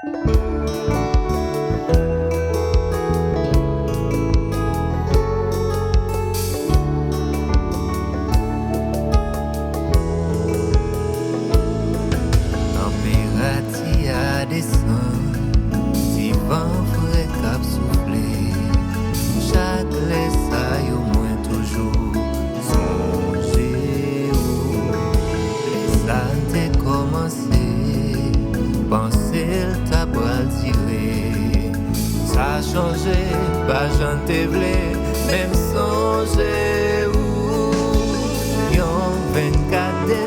Température à descendre, si vent frais cap soufflé, chaque laisse yo moins toujours songer où les santé commencé, penser le tabral tiré, ça a changé, pas j'en te vle, même songer où yon 24